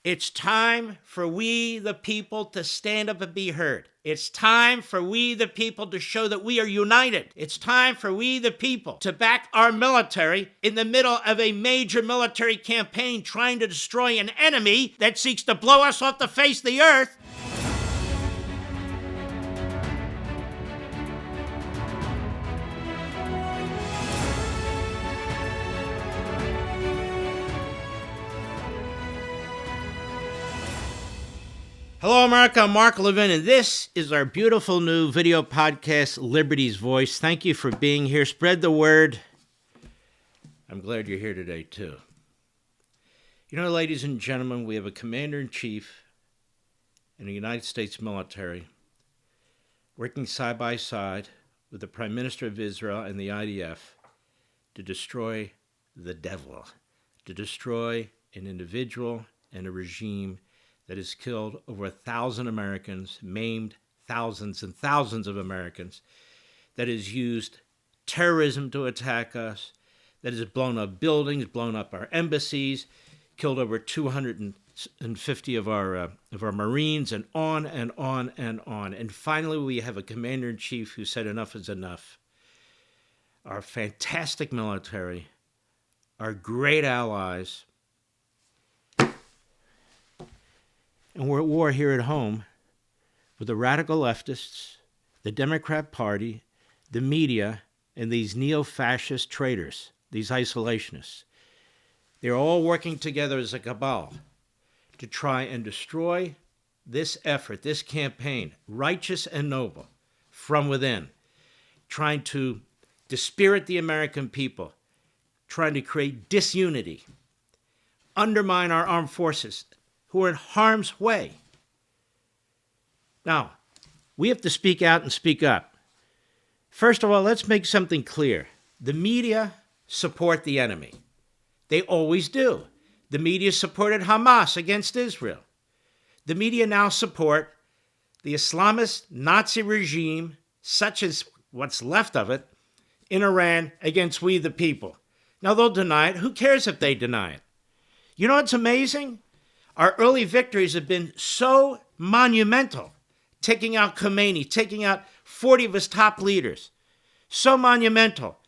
It's time for we, the people, to stand up and be heard. It's time for we, the people, to show that we are united. It's time for we, the people, to back our military in the middle of a major military campaign trying to destroy an enemy that seeks to blow us off the face of the earth. Hello, America. I'm Mark Levin, and this is our beautiful new video podcast, Liberty's Voice. Thank you for being here. Spread the word. I'm glad you're here today, too. You know, ladies and gentlemen, we have a commander-in-chief in the United States military working side by side with the Prime Minister of Israel and the IDF to destroy the devil, to destroy an individual and a regime that has killed over 1,000 Americans, maimed thousands and thousands of Americans, that has used terrorism to attack us, that has blown up buildings, blown up our embassies, killed over 250 of our Marines, and on and on and on. And finally, we have a commander-in-chief who said enough is enough. Our fantastic military, our great allies, and we're at war here at home with the radical leftists, the Democrat Party, the media, and these neo-fascist traitors, these isolationists. They're all working together as a cabal to try and destroy this effort, this campaign, righteous and noble, from within, trying to dispirit the American people, trying to create disunity, undermine our armed forces, who are in harm's way. Now, we have to speak out and speak up. First of all, let's make something clear. The media support the enemy. They always do. The media supported Hamas against Israel. The media now support the Islamist Nazi regime, such as what's left of it, in Iran against we the people. Now, they'll deny it. Who cares if they deny it? You know what's amazing? Our early victories have been so monumental, taking out Khomeini, taking out 40 of his top leaders, so monumental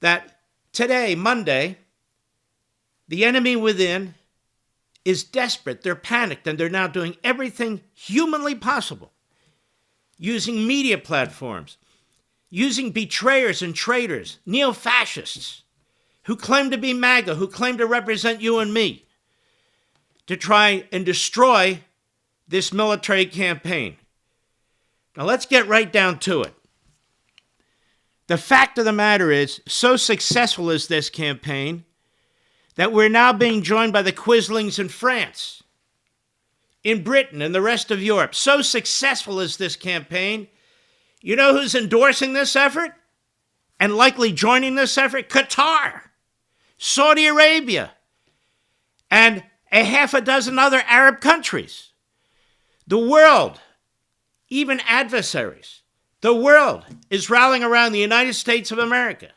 that today, Monday, the enemy within is desperate. They're panicked, and they're now doing everything humanly possible, using media platforms, using betrayers and traitors, neo-fascists, who claim to be MAGA, who claim to represent you and me, to try and destroy this military campaign. Now let's get right down to it. The fact of the matter is, so successful is this campaign that we're now being joined by the Quislings in France, in Britain, and the rest of Europe. So successful is this campaign. You know who's endorsing this effort and likely joining this effort? Qatar, Saudi Arabia, and a half a dozen other Arab countries. The world, even adversaries, the world is rallying around the United States of America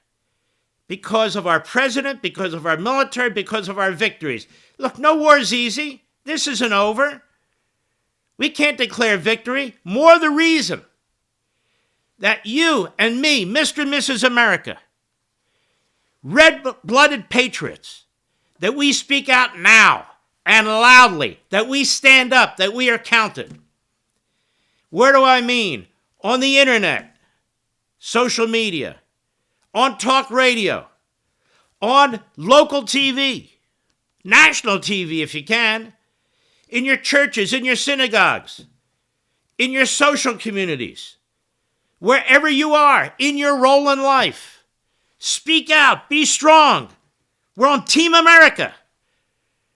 because of our president, because of our military, because of our victories. Look, no war is easy. This isn't over. We can't declare victory. More the reason that you and me, Mr. and Mrs. America, red-blooded patriots, that we speak out now, and loudly, that we stand up, that we are counted. Where do I mean? On the internet, social media, on talk radio, on local TV, national TV if you can, in your churches, in your synagogues, in your social communities, wherever you are, in your role in life. Speak out, be strong. We're on Team America.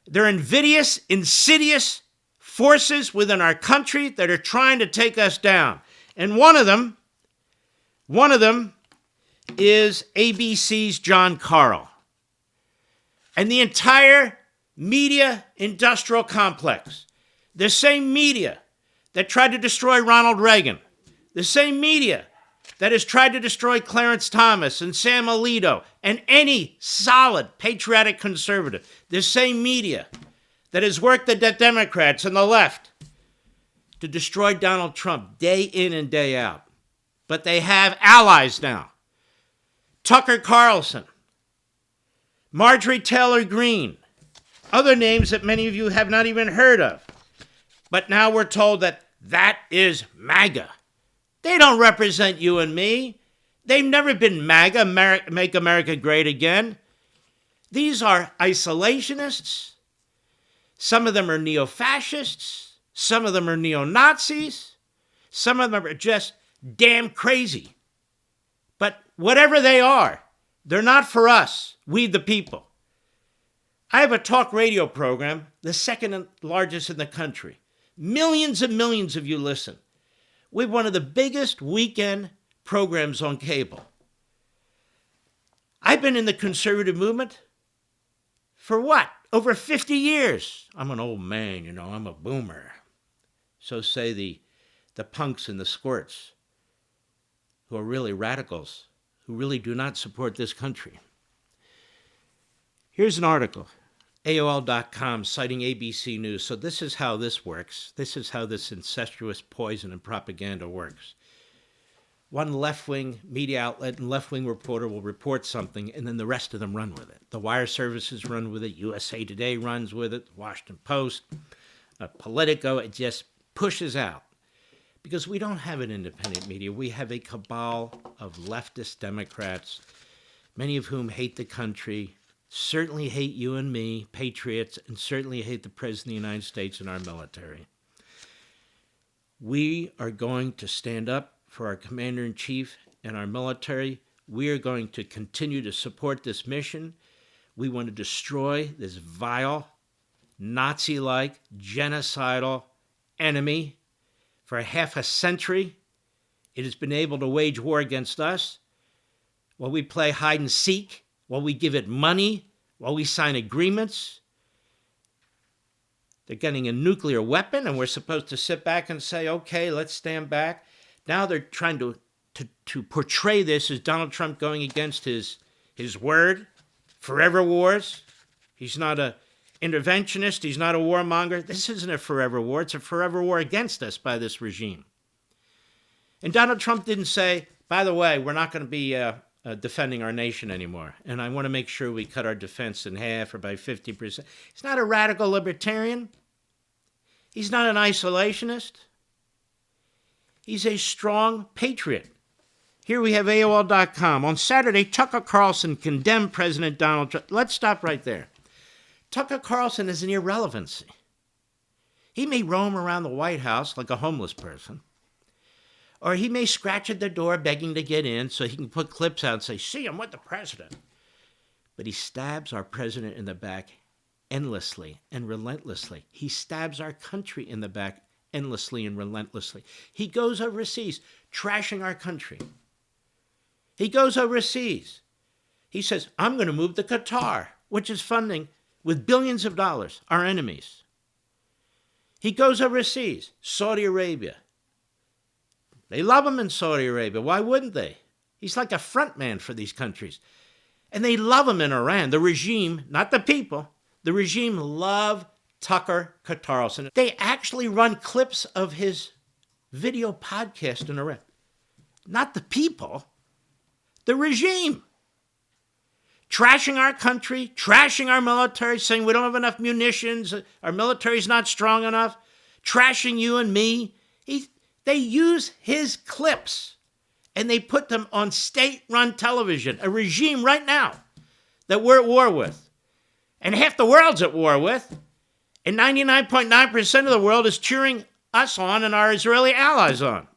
They're invidious, insidious forces within our country that are trying to take us down. And one of them is ABC's John Karl. And the entire media industrial complex. The same media that tried to destroy Ronald Reagan. The same media that has tried to destroy Clarence Thomas and Sam Alito and any solid patriotic conservative. The same media that has worked the Democrats and the left to destroy Donald Trump day in and day out. But they have allies now. Tucker Qatarlson, Marjorie Taylor Greene, other names that many of you have not even heard of. But now we're told that that is MAGA. They don't represent you and me. They've never been MAGA, Make America Great Again. These are isolationists. Some of them are neo-fascists. Some of them are neo-Nazis. Some of them are just damn crazy. But whatever they are, they're not for us, we the people. I have a talk radio program, the second largest in the country. Millions and millions of you listen. We have one of the biggest weekend programs on cable. I've been in the conservative movement for what? Over 50 years. I'm an old man, I'm a boomer. So say the punks and the squirts who are really radicals, who really do not support this country. Here's an article, AOL.com, citing ABC News. So this is how this works. This is how this incestuous poison and propaganda works. One left-wing media outlet and left-wing reporter will report something, and then the rest of them run with it. The wire services run with it. USA Today runs with it. Washington Post, Politico, it just pushes out. Because we don't have an independent media. We have a cabal of leftist Democrats, many of whom hate the country, certainly hate you and me, patriots, and certainly hate the President of the United States and our military. We are going to stand up for our commander-in-chief and our military. We are going to continue to support this mission. We want to destroy this vile, Nazi-like, genocidal enemy. For half a century, it has been able to wage war against us while we play hide and seek, while we give it money, while we sign agreements. They're getting a nuclear weapon, and we're supposed to sit back and say, okay, let's stand back. Now they're trying to portray this as Donald Trump going against his word, forever wars. He's not an interventionist. He's not a warmonger. This isn't a forever war. It's a forever war against us by this regime. And Donald Trump didn't say, by the way, we're not going to be defending our nation anymore. And I want to make sure we cut our defense in half or by 50%. He's not a radical libertarian. He's not an isolationist. He's a strong patriot. Here we have AOL.com. On Saturday, Tucker Qatarlson condemned President Donald Trump. Let's stop right there. Tucker Qatarlson is an irrelevancy. He may roam around the White House like a homeless person, or he may scratch at their door begging to get in so he can put clips out and say, see, I'm with the president. But he stabs our president in the back endlessly and relentlessly. He stabs our country in the back endlessly and relentlessly. He goes overseas, trashing our country. He goes overseas. He says, I'm going to move to Qatar, which is funding, with billions of dollars, our enemies. He goes overseas, Saudi Arabia. They love him in Saudi Arabia. Why wouldn't they? He's like a front man for these countries. And they love him in Iran. The regime, not the people, the regime love Tucker Qatarlson. They actually run clips of his video podcast in Iran. Not the people, the regime. Trashing our country, trashing our military, saying we don't have enough munitions, our military's not strong enough, trashing you and me. They use his clips and they put them on state-run television, a regime right now that we're at war with. And half the world's at war with. And 99.9% of the world is cheering us on and our Israeli allies on.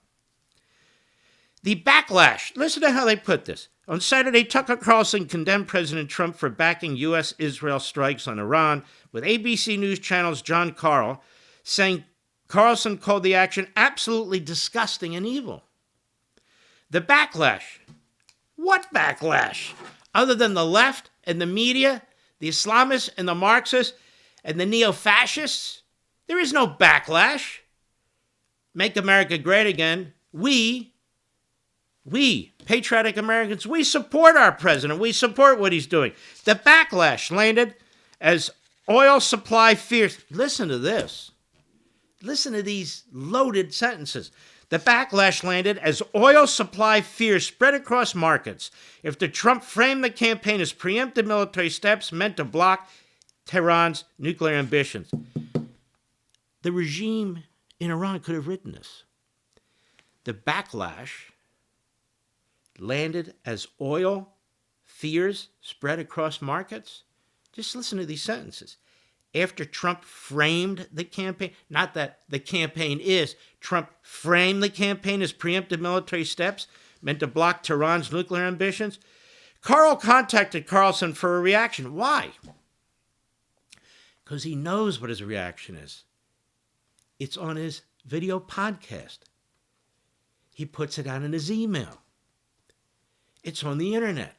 The backlash, listen to how they put this. On Saturday, Tucker Qatarlson condemned President Trump for backing U.S.-Israel strikes on Iran, with ABC News Channel's John Carl saying Qatarlson called the action absolutely disgusting and evil. The backlash. What backlash? Other than the left and the media, the Islamists and the Marxists, and the neo-fascists, there is no backlash. Make America great again. We, patriotic Americans, we support our president. We support what he's doing. The backlash landed as oil supply fears. Listen to this. Listen to these loaded sentences. The backlash landed as oil supply fears spread across markets after Trump framed the campaign as preemptive military steps meant to block Tehran's nuclear ambitions. The regime in Iran could have written this. The backlash landed as oil fears spread across markets. Just listen to these sentences. After Trump framed the campaign, not that the campaign is, Trump framed the campaign as preemptive military steps meant to block Tehran's nuclear ambitions. Carl contacted Qatarlson for a reaction. Why? Because he knows what his reaction is. It's on his video podcast. He puts it out in his email. It's on the internet.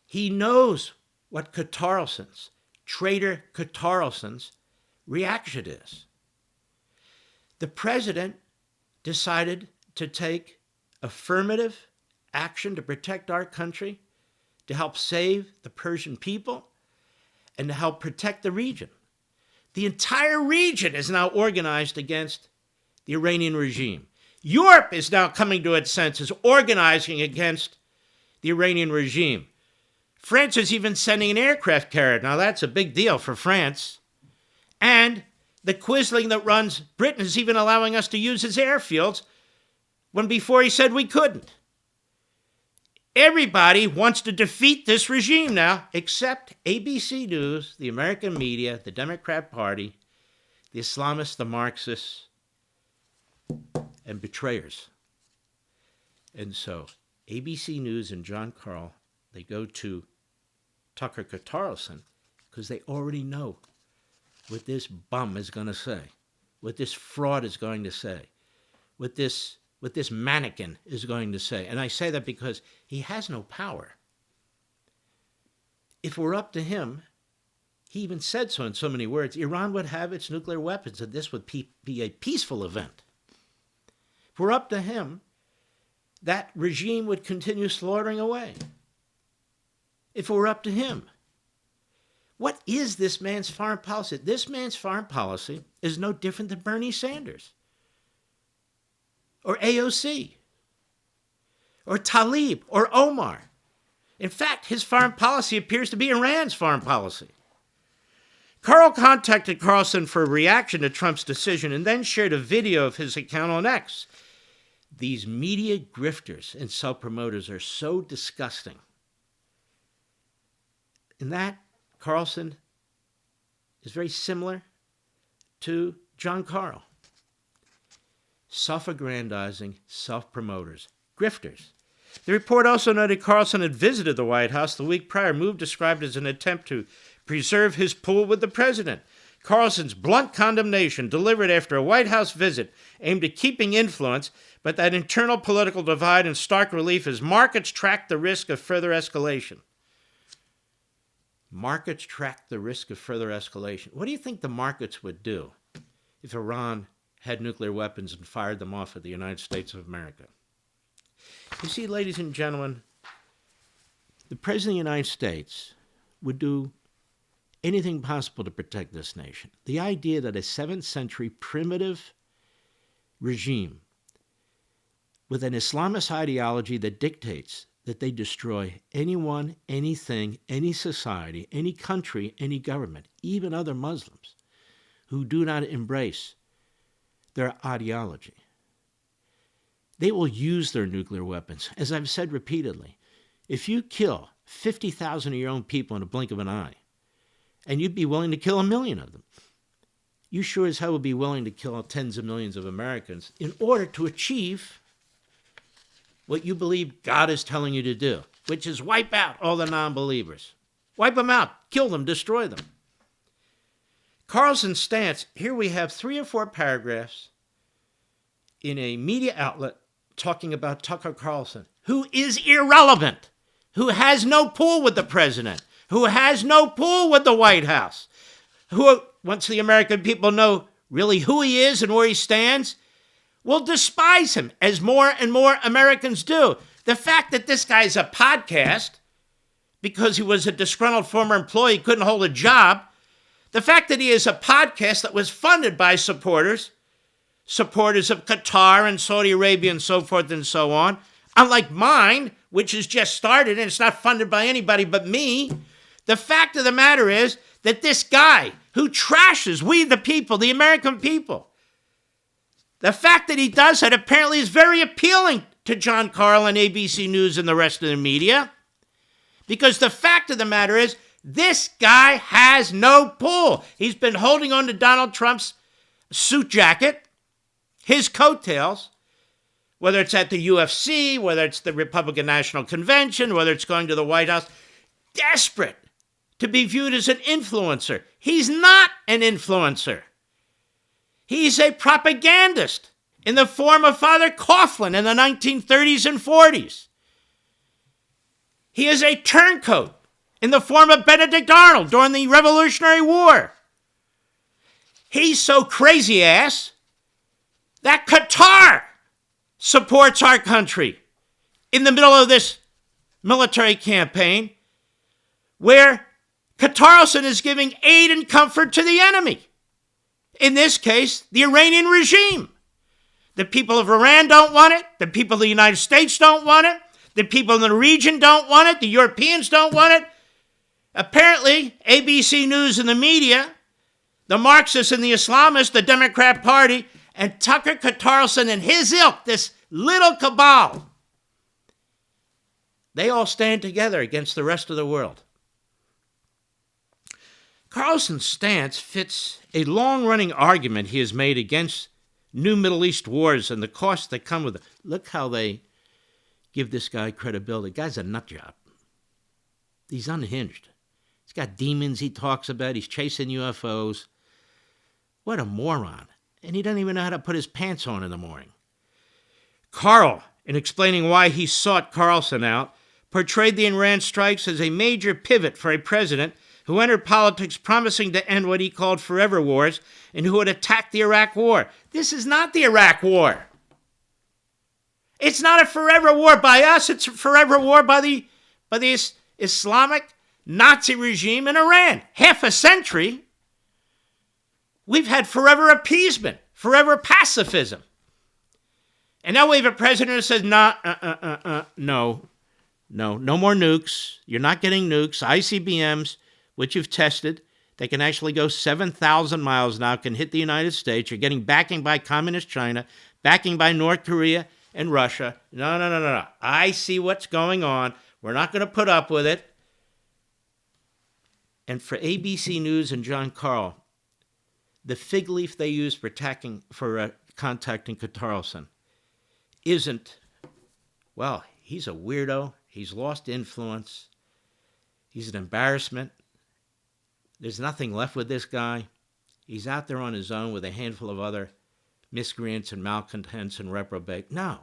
He knows what Qatarlson's, traitor Qatarlson's, reaction is. The president decided to take affirmative action to protect our country, to help save the Persian people, and to help protect the region. The entire region is now organized against the Iranian regime. Europe is now coming to its senses, organizing against the Iranian regime. France is even sending an aircraft carrier. Now, that's a big deal for France. And the quisling that runs Britain is even allowing us to use his airfields when before he said we couldn't. Everybody wants to defeat this regime now, except ABC News, the American media, the Democrat Party, the Islamists, the Marxists, and betrayers. And so ABC News and John Karl, they go to Tucker Qatarlson because they already know what this bum is going to say, what this fraud is going to say, what this mannequin is going to say. And I say that because he has no power. If it were up to him, he even said so in so many words, Iran would have its nuclear weapons and this would be a peaceful event. If it were up to him, that regime would continue slaughtering away. If it were up to him. What is this man's foreign policy? This man's foreign policy is no different than Bernie Sanders or AOC or Tlaib or Omar. In fact, his foreign policy appears to be Iran's foreign policy. Carl contacted Qatarlson for a reaction to Trump's decision and then shared a video of his account on X. These media grifters and self-promoters are so disgusting. In that, Qatarlson is very similar to John Karl. Self-aggrandizing self-promoters, grifters. The report also noted Qatarlson had visited the White House the week prior, a move described as an attempt to preserve his pull with the president. Qatarlson's blunt condemnation delivered after a White House visit aimed at keeping influence, but that internal political divide in stark relief as markets track the risk of further escalation. Markets track the risk of further escalation. What do you think the markets would do if Iran had nuclear weapons and fired them off at the United States of America? You see, ladies and gentlemen, the President of the United States would do anything possible to protect this nation. The idea that a 7th century primitive regime with an Islamist ideology that dictates that they destroy anyone, anything, any society, any country, any government, even other Muslims who do not embrace their ideology. They will use their nuclear weapons. As I've said repeatedly, if you kill 50,000 of your own people in a blink of an eye, and you'd be willing to kill 1 million of them, you sure as hell would be willing to kill tens of millions of Americans in order to achieve what you believe God is telling you to do, which is wipe out all the non-believers. Wipe them out, kill them, destroy them. Qatarlson's stance, here we have 3 or 4 paragraphs in a media outlet talking about Tucker Qatarlson, who is irrelevant, who has no pull with the president, who has no pull with the White House, who, once the American people know really who he is and where he stands, will despise him, as more and more Americans do. The fact that this guy's a podcast because he was a disgruntled former employee, couldn't hold a job, The fact that he has a podcast that was funded by supporters of Qatar and Saudi Arabia and so forth and so on, unlike mine, which has just started and it's not funded by anybody but me. The fact of the matter is that this guy who trashes we the people, the American people, the fact that he does that apparently is very appealing to John Carl and ABC News and the rest of the media. Because the fact of the matter is, this guy has no pull. He's been holding on to Donald Trump's suit jacket, his coattails, whether it's at the UFC, whether it's the Republican National Convention, whether it's going to the White House, desperate to be viewed as an influencer. He's not an influencer. He's a propagandist in the form of Father Coughlin in the 1930s and 40s. He is a turncoat in the form of Benedict Arnold during the Revolutionary War. He's so crazy ass that Qatar supports our country in the middle of this military campaign where Qatarlson is giving aid and comfort to the enemy. In this case, the Iranian regime. The people of Iran don't want it. The people of the United States don't want it. The people in the region don't want it. The Europeans don't want it. Apparently, ABC News and the media, the Marxists and the Islamists, the Democrat Party, and Tucker Qatarlson and his ilk, this little cabal, they all stand together against the rest of the world. Carlson's stance fits a long-running argument he has made against new Middle East wars and the costs that come with it. Look how they give this guy credibility. The guy's a nut job. He's unhinged. He's got demons he talks about. He's chasing UFOs. What a moron. And he doesn't even know how to put his pants on in the morning. Carl, in explaining why he sought Carlson out, portrayed the Iran strikes as a major pivot for a president who entered politics promising to end what he called forever wars and who would attack the Iraq War. This is not the Iraq War. It's not a forever war by us. It's a forever war by the Islamic Nazi regime in Iran. Half a century, we've had forever appeasement, forever pacifism. And now we have a president who says, no more nukes. You're not getting nukes. ICBMs, which you've tested, they can actually go 7,000 miles now, can hit the United States. You're getting backing by communist China, backing by North Korea and Russia. No. I see what's going on. We're not going to put up with it. And for ABC News and John Carl, the fig leaf they use for contacting Qatarlson isn't, well, he's a weirdo. He's lost influence. He's an embarrassment. There's nothing left with this guy. He's out there on his own with a handful of other miscreants and malcontents and reprobate. No.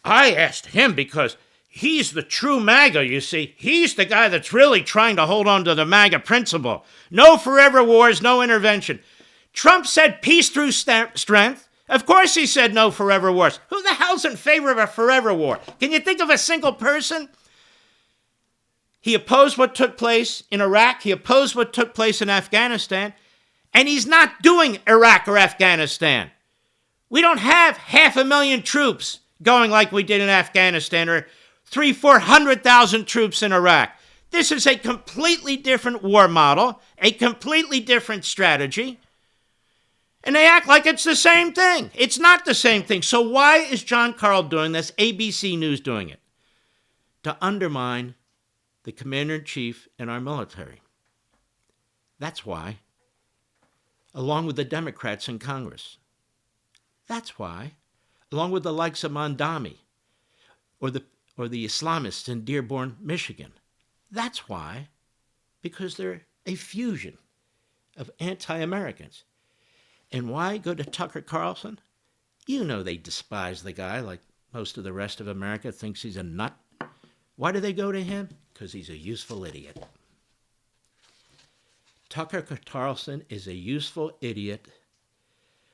I asked him because he's the true MAGA, you see. He's the guy that's really trying to hold on to the MAGA principle. No forever wars, no intervention. Trump said peace through strength. Of course he said no forever wars. Who the hell's in favor of a forever war? Can you think of a single person? He opposed what took place in Iraq. He opposed what took place in Afghanistan. And he's not doing Iraq or Afghanistan. We don't have 500,000 troops going like we did in Afghanistan or 300,000-400,000 troops in Iraq. This is a completely different war model, a completely different strategy. And they act like it's the same thing. It's not the same thing. So why is John Carl doing this? ABC News doing it? To undermine the commander-in-chief and our military. That's why. Along with the Democrats in Congress. That's why. Along with the likes of Mondami or the Islamists in Dearborn, Michigan. That's why. Because they're a fusion of anti-Americans. And why go to Tucker Carlson? You know they despise the guy like most of the rest of America thinks he's a nut. Why do they go to him? Because he's a useful idiot. Tucker Qatarlson is a useful idiot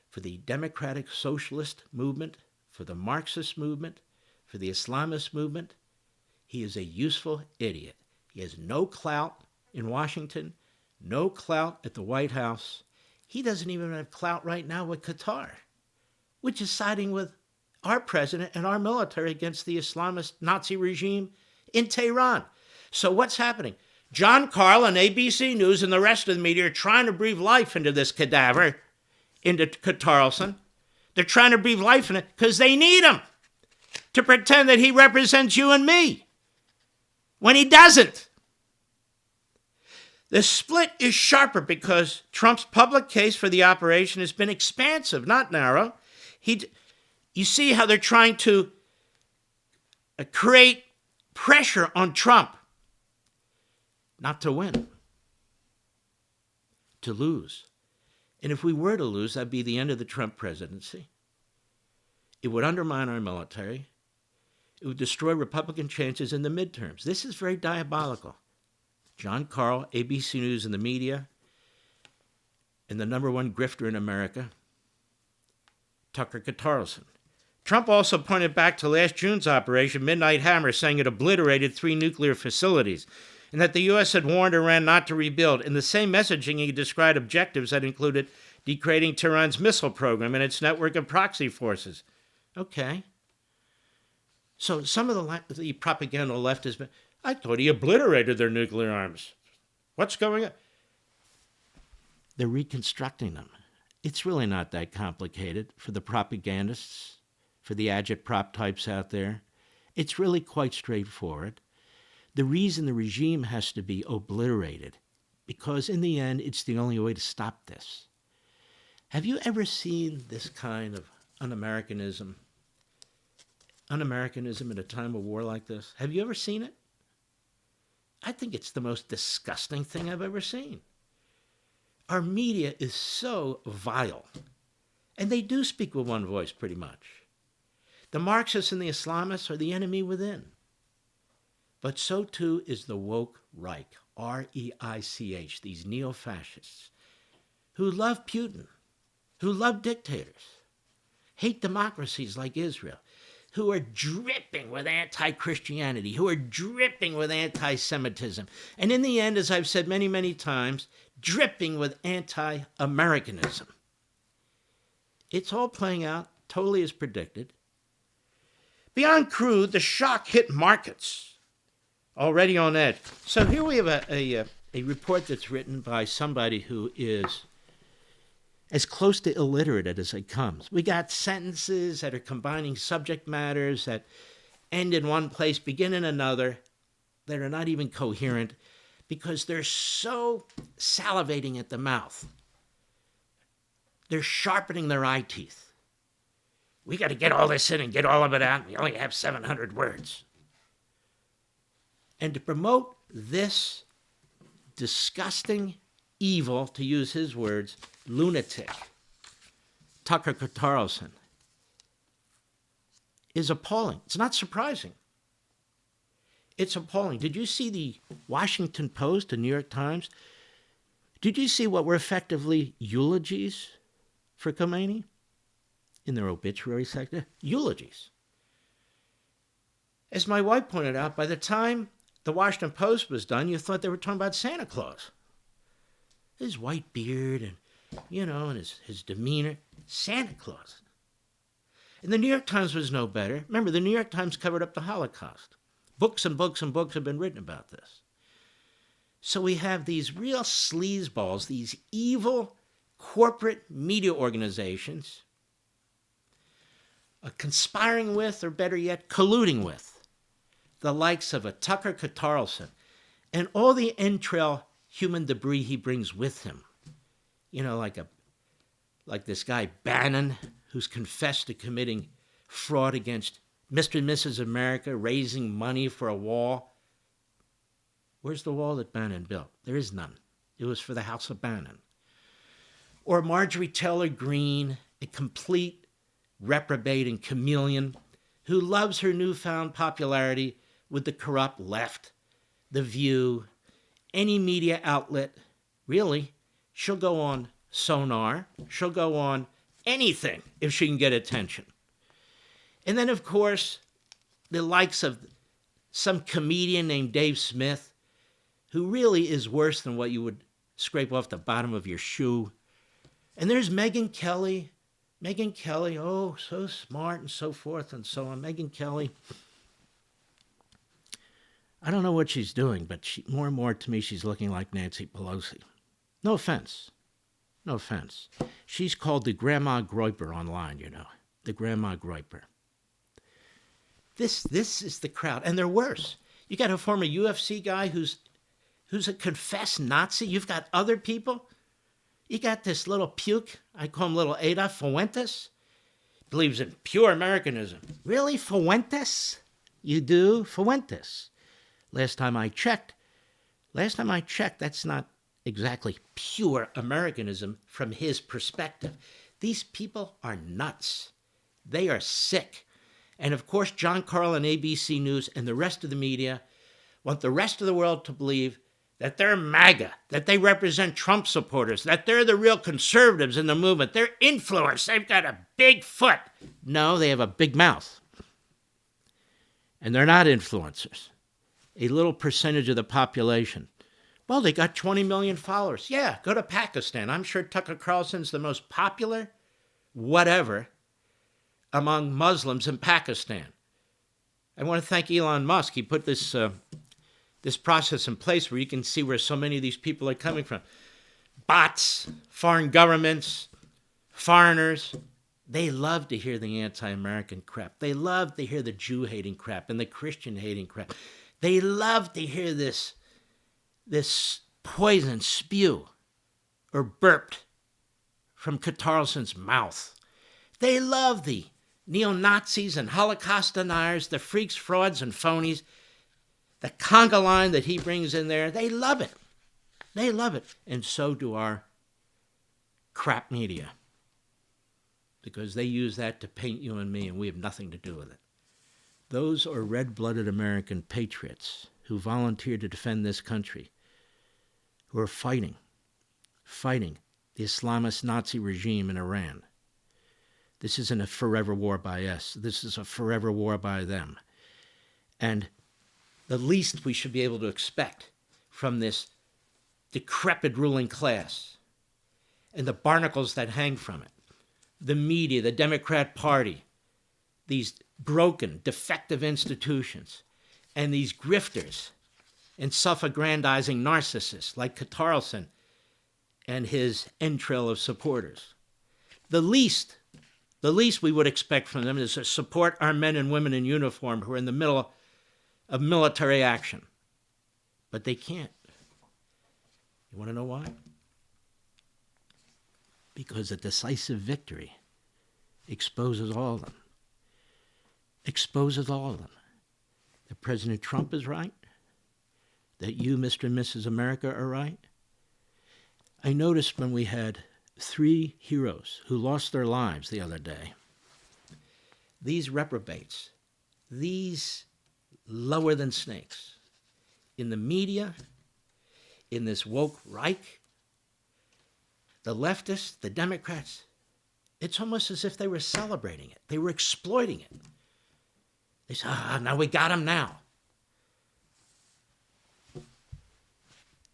for the democratic socialist movement, for the Marxist movement, for the Islamist movement. He is a useful idiot. He has no clout in Washington, no clout at the White House. He doesn't even have clout right now with Qatar, which is siding with our president and our military against the Islamist Nazi regime in Tehran. So what's happening? John Carl and ABC News and the rest of the media are trying to breathe life into this cadaver, into Qatarlson. They're trying to breathe life in it because they need him to pretend that he represents you and me, when he doesn't. The split is sharper because Trump's public case for the operation has been expansive, not narrow. You see how they're trying to create pressure on Trump not to win, to lose. And if we were to lose, that'd be the end of the Trump presidency. It would undermine our military. It would destroy Republican chances in the midterms. This is very diabolical. John Carl, ABC News and the media, and the number one grifter in America, Tucker Qatarlson. Trump also pointed back to last June's Operation Midnight Hammer, saying it obliterated 3 nuclear facilities, and that the U.S. had warned Iran not to rebuild. In the same messaging, he described objectives that included degrading Tehran's missile program and its network of proxy forces. Okay. So some of the propaganda left has been, I thought he obliterated their nuclear arms. What's going on? They're reconstructing them. It's really not that complicated for the propagandists, for the agitprop types out there. It's really quite straightforward. The reason the regime has to be obliterated, because in the end, it's the only way to stop this. Have you ever seen this kind of un-Americanism in a time of war like this? Have you ever seen it? I think it's the most disgusting thing I've ever seen. Our media is so vile, and they do speak with one voice pretty much. The Marxists and the Islamists are the enemy within. But so too is the woke Reich, R-E-I-C-H, these neo-fascists, who love Putin, who love dictators, hate democracies like Israel, who are dripping with anti-Christianity, who are dripping with anti-Semitism, and in the end, as I've said many, many times, dripping with anti-Americanism. It's all playing out totally as predicted. Beyond crude, the shock hit markets, already on edge. So here we have a report that's written by somebody who is as close to illiterate as it comes. We got sentences that are combining subject matters that end in one place, begin in another, that are not even coherent because they're so salivating at the mouth. They're sharpening their eye teeth. We got to get all this in and get all of it out. We only have 700 words. And to promote this disgusting evil, to use his words, lunatic, Tucker Qatarlson, is appalling. It's not surprising. It's appalling. Did you see the Washington Post, the New York Times? Did you see what were effectively eulogies for Khomeini in their obituary sector? Eulogies. As my wife pointed out, by the time the Washington Post was done, you thought they were talking about Santa Claus. His white beard and, and his demeanor. Santa Claus. And the New York Times was no better. Remember, the New York Times covered up the Holocaust. Books and books and books have been written about this. So we have these real sleazeballs, these evil corporate media organizations conspiring with, or better yet, colluding with, the likes of a Tucker Qatarlson and all the entrail human debris he brings with him. Like this guy Bannon, who's confessed to committing fraud against Mr. and Mrs. America, raising money for a wall. Where's the wall that Bannon built? There is none. It was for the House of Bannon. Or Marjorie Taylor Greene, a complete reprobate and chameleon who loves her newfound popularity with the corrupt left, The View, any media outlet. Really, she'll go on Sonar. She'll go on anything if she can get attention. And then, of course, the likes of some comedian named Dave Smith, who really is worse than what you would scrape off the bottom of your shoe. And there's Megyn Kelly. Megyn Kelly, oh, so smart and so forth and so on. Megyn Kelly, I don't know what she's doing, but more and more to me, she's looking like Nancy Pelosi. No offense. No offense. She's called the Grandma Groyper online, you know. The Grandma Groyper. This is the crowd. And they're worse. You got a former UFC guy who's a confessed Nazi. You've got other people. You got this little puke. I call him little Ada Fuentes. Believes in pure Americanism. Really, Fuentes? You do? Fuentes. Last time I checked, that's not exactly pure Americanism from his perspective. These people are nuts. They are sick. And of course, John Carlin, ABC News, and the rest of the media want the rest of the world to believe that they're MAGA, that they represent Trump supporters, that they're the real conservatives in the movement. They're influenced. They've got a big foot. No, they have a big mouth. And they're not influencers. A little percentage of the population. Well, they got 20 million followers. Yeah, go to Pakistan. I'm sure Tucker Qatarlson's the most popular whatever among Muslims in Pakistan. I want to thank Elon Musk. He put this process in place where you can see where so many of these people are coming from. Bots, foreign governments, foreigners. They love to hear the anti-American crap. They love to hear the Jew-hating crap and the Christian-hating crap. They love to hear this poison spew or burped from Qatarlson's mouth. They love the neo-Nazis and Holocaust deniers, the freaks, frauds, and phonies, the conga line that he brings in there. They love it. They love it. And so do our crap media, because they use that to paint you and me, and we have nothing to do with it. Those are red-blooded American patriots who volunteered to defend this country, who are fighting the Islamist Nazi regime in Iran. This isn't a forever war by us. This is a forever war by them. And the least we should be able to expect from this decrepit ruling class and the barnacles that hang from it, the media, the Democrat Party, these broken, defective institutions, and these grifters and self-aggrandizing narcissists like Qatarlson and his entrail of supporters. The least we would expect from them is to support our men and women in uniform who are in the middle of military action. But they can't. You want to know why? Because a decisive victory exposes all of them. Exposes all of them. That President Trump is right. That you, Mr. and Mrs. America, are right. I noticed when we had 3 heroes who lost their lives the other day, these reprobates, these lower than snakes, in the media, in this woke Reich, the leftists, the Democrats, it's almost as if they were celebrating it. They were exploiting it. They said, now we got them now.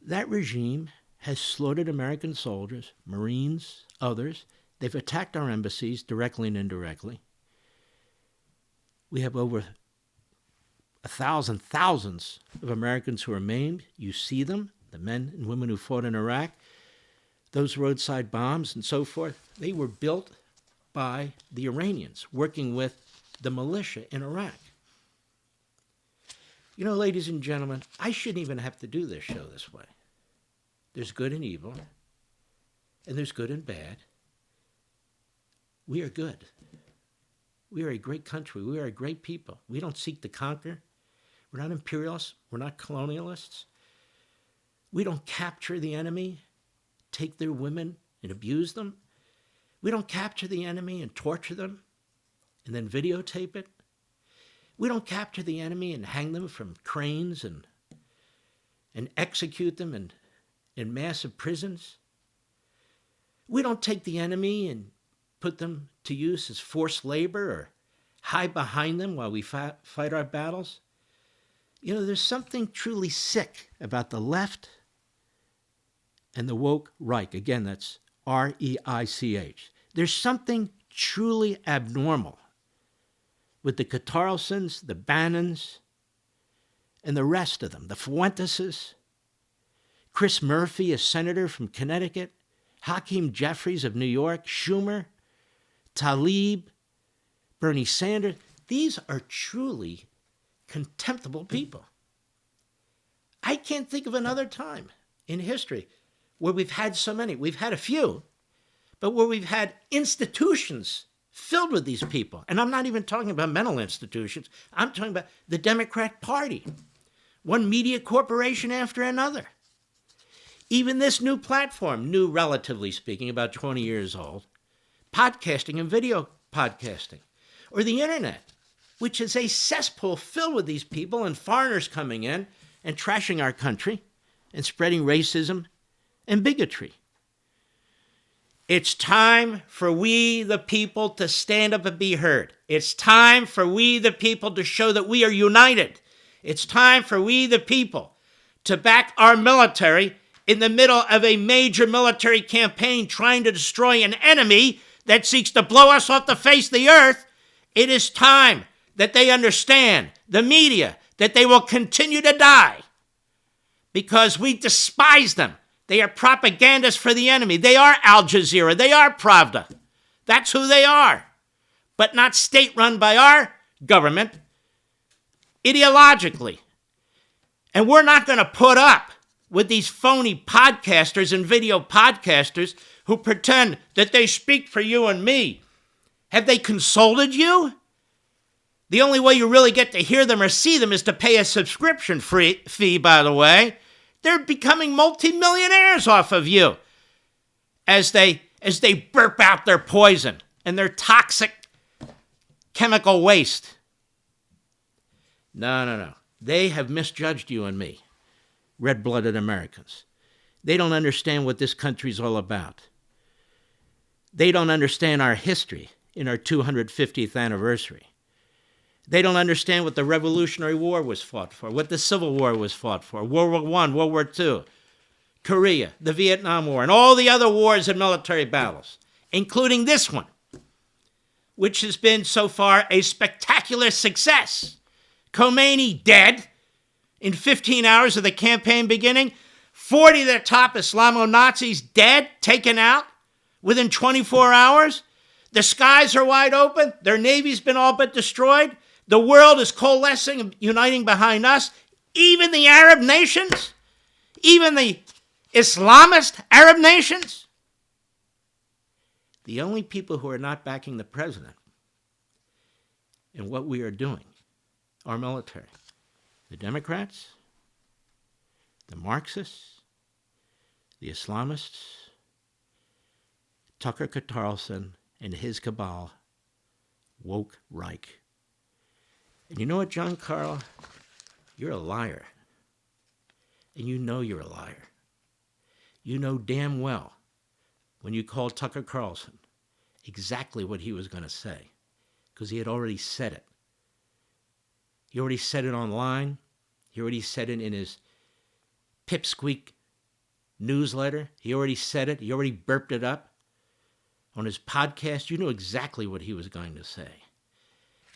That regime has slaughtered American soldiers, Marines, others. They've attacked our embassies directly and indirectly. We have over thousands of Americans who are maimed. You see them, the men and women who fought in Iraq. Those roadside bombs and so forth, they were built by the Iranians working with the militia in Iraq. You know, ladies and gentlemen, I shouldn't even have to do this show this way. There's good and evil, and there's good and bad. We are good. We are a great country. We are a great people. We don't seek to conquer. We're not imperialists. We're not colonialists. We don't capture the enemy, take their women and abuse them. We don't capture the enemy and torture them and then videotape it. We don't capture the enemy and hang them from cranes and execute them in massive prisons. We don't take the enemy and put them to use as forced labor or hide behind them while we fight our battles. You know, there's something truly sick about the left and the woke Reich. Again, that's R-E-I-C-H. There's something truly abnormal with the Qatarlsons, the Bannons, and the rest of them, the Fuenteses, Chris Murphy, a senator from Connecticut, Hakeem Jeffries of New York, Schumer, Tlaib, Bernie Sanders. These are truly contemptible people. I can't think of another time in history where we've had so many. We've had a few, but where we've had institutions filled with these people. And I'm not even talking about mental institutions. I'm talking about the Democrat Party. One media corporation after another. Even this new platform, new relatively speaking, about 20 years old, podcasting and video podcasting, or the internet, which is a cesspool filled with these people and foreigners coming in and trashing our country and spreading racism and bigotry. It's time for we, the people, to stand up and be heard. It's time for we, the people, to show that we are united. It's time for we, the people, to back our military in the middle of a major military campaign trying to destroy an enemy that seeks to blow us off the face of the earth. It is time that they understand, the media, that they will continue to die because we despise them. They are propagandists for the enemy. They are Al Jazeera. They are Pravda. That's who they are, but not state-run by our government ideologically. And we're not going to put up with these phony podcasters and video podcasters who pretend that they speak for you and me. Have they consulted you? The only way you really get to hear them or see them is to pay a subscription fee, by the way. They're becoming multimillionaires off of you as they burp out their poison and their toxic chemical waste. No. They have misjudged you and me, red-blooded Americans. They don't understand what this country's all about. They don't understand our history in our 250th anniversary. They don't understand what the Revolutionary War was fought for, what the Civil War was fought for, World War I, World War II, Korea, the Vietnam War, and all the other wars and military battles, including this one, which has been so far a spectacular success. Khomeini dead in 15 hours of the campaign beginning, 40 of the top Islamo-Nazis dead, taken out within 24 hours. The skies are wide open. Their navy's been all but destroyed. The world is coalescing and uniting behind us. Even the Arab nations, even the Islamist Arab nations. The only people who are not backing the president in what we are doing, our military, the Democrats, the Marxists, the Islamists, Tucker Qatarlson and his cabal, woke Reich. And you know what, John Carl? You're a liar. And you know you're a liar. You know damn well when you called Tucker Carlson exactly what he was going to say, because he had already said it. He already said it online. He already said it in his pipsqueak newsletter. He already said it. He already burped it up. On his podcast, you knew exactly what he was going to say.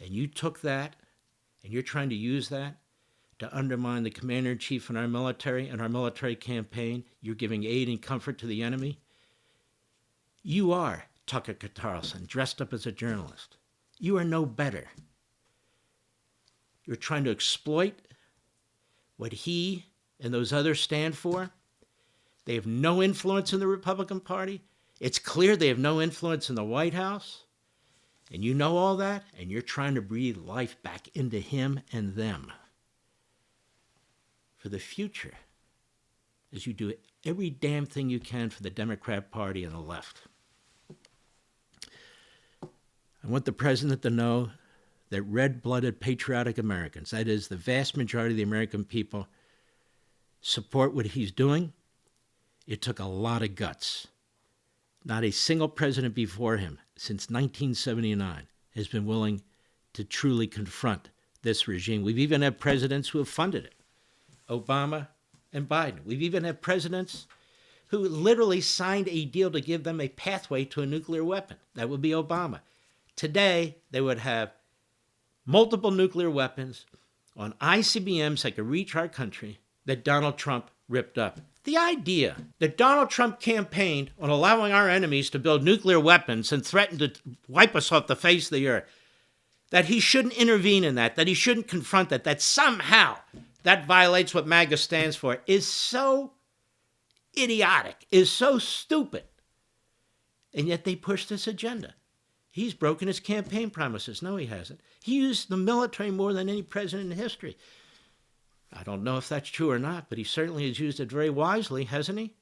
And you took that, and you're trying to use that to undermine the commander-in-chief in our military and our military campaign. You're giving aid and comfort to the enemy. You are Tucker Qatarlson, dressed up as a journalist. You are no better. You're trying to exploit what he and those others stand for. They have no influence in the Republican Party. It's clear they have no influence in the White House. And you know all that, and you're trying to breathe life back into him and them. For the future, as you do every damn thing you can for the Democrat Party and the left. I want the president to know that red-blooded patriotic Americans, that is, the vast majority of the American people, support what he's doing. It took a lot of guts. Not a single president before him since 1979 has been willing to truly confront this regime. We've even had presidents who have funded it. Obama and Biden. We've even had presidents who literally signed a deal to give them a pathway to a nuclear weapon. That would be Obama. Today, they would have multiple nuclear weapons on ICBMs that could reach our country that Donald Trump ripped up. The idea that Donald Trump campaigned on allowing our enemies to build nuclear weapons and threatened to wipe us off the face of the earth, that he shouldn't intervene in that he shouldn't confront that somehow that violates what MAGA stands for, is so idiotic, is so stupid. And yet they push this agenda. He's broken his campaign promises. No, he hasn't. He used the military more than any president in history. I don't know if that's true or not, but he certainly has used it very wisely, hasn't he?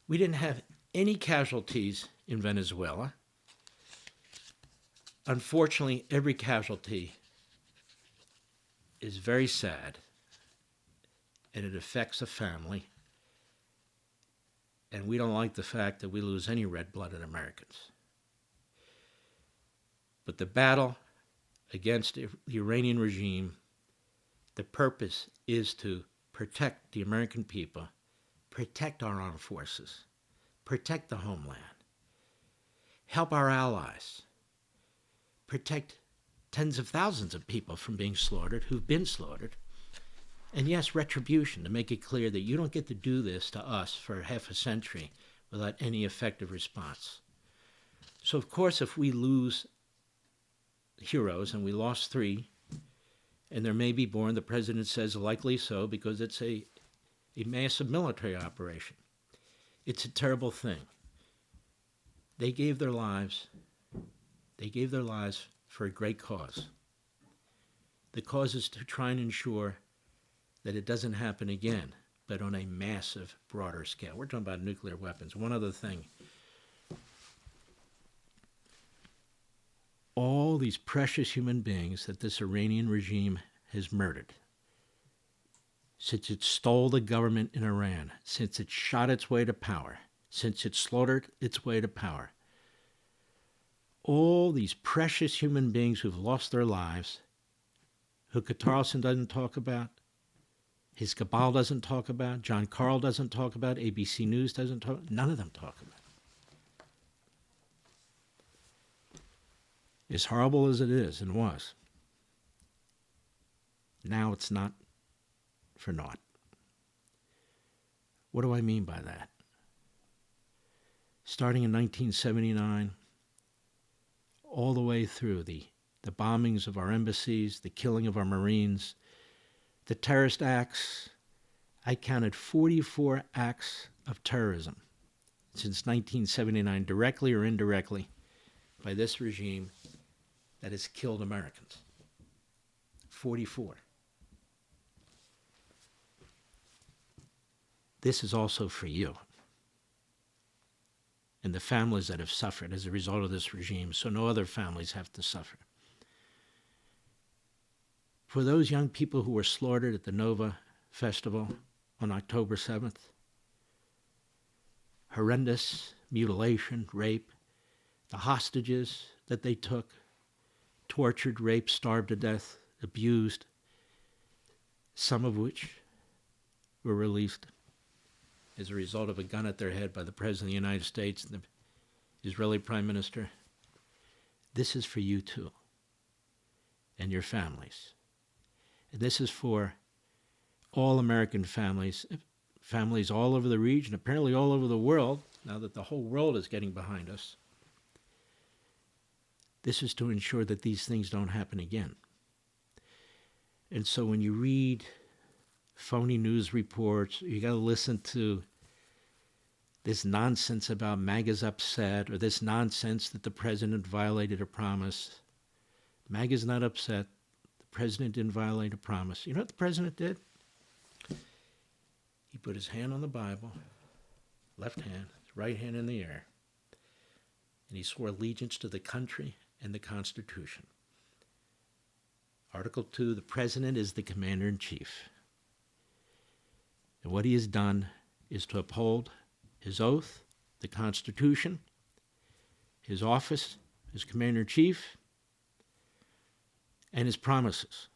We didn't have any casualties in Venezuela. Unfortunately, every casualty is very sad, and it affects a family. And we don't like the fact that we lose any red-blooded Americans. But the battle against the Iranian regime, the purpose is to protect the American people, protect our armed forces, protect the homeland, help our allies, protect tens of thousands of people from being slaughtered, who've been slaughtered, and yes, retribution, to make it clear that you don't get to do this to us for half a century without any effective response. So, of course, if we lose heroes, and we lost 3, and there may be born, the president says likely so, because it's a massive military operation. It's a terrible thing. They gave their lives for a great cause. The cause is to try and ensure that it doesn't happen again, but on a massive, broader scale. We're talking about nuclear weapons. One other thing. All these precious human beings that this Iranian regime has murdered, since it stole the government in Iran, since it shot its way to power, since it slaughtered its way to power, all these precious human beings who've lost their lives, who Qatarlson doesn't talk about, his cabal doesn't talk about, John Carl doesn't talk about, ABC News doesn't talk, none of them talk about. As horrible as it is and was, now it's not for naught. What do I mean by that? Starting in 1979, all the way through the bombings of our embassies, the killing of our Marines, the terrorist acts, I counted 44 acts of terrorism since 1979, directly or indirectly, by this regime that has killed Americans. 44. This is also for you and the families that have suffered as a result of this regime, so no other families have to suffer. For those young people who were slaughtered at the Nova Festival on October 7th, horrendous mutilation, rape, the hostages that they took, tortured, raped, starved to death, abused, some of which were released as a result of a gun at their head by the President of the United States and the Israeli Prime Minister. This is for you too, and your families. And this is for all American families, families all over the region, apparently all over the world, now that the whole world is getting behind us. This is to ensure that these things don't happen again. And so when you read phony news reports, you got to listen to this nonsense about MAGA's upset, or this nonsense that the president violated a promise. MAGA's not upset. The president didn't violate a promise. You know what the president did? He put his hand on the Bible, left hand, his right hand in the air, and he swore allegiance to the country and the Constitution. Article 2, the president is the commander-in-chief. And what he has done is to uphold his oath, the Constitution, his office as commander-in-chief, and his promises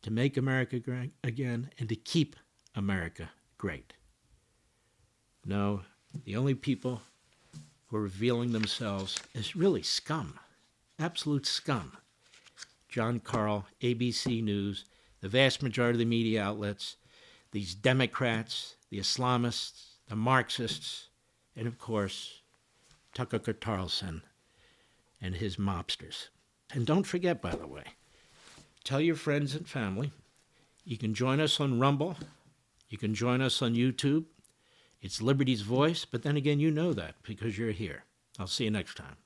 to make America great again and to keep America great. No, the only people who are revealing themselves as really scum, absolute scum. John Carl, ABC News, the vast majority of the media outlets, these Democrats, the Islamists, the Marxists, and of course, Tucker Qatarlson and his mobsters. And don't forget, by the way, tell your friends and family. You can join us on Rumble. You can join us on YouTube. It's Liberty's Voice, but then again, you know that because you're here. I'll see you next time.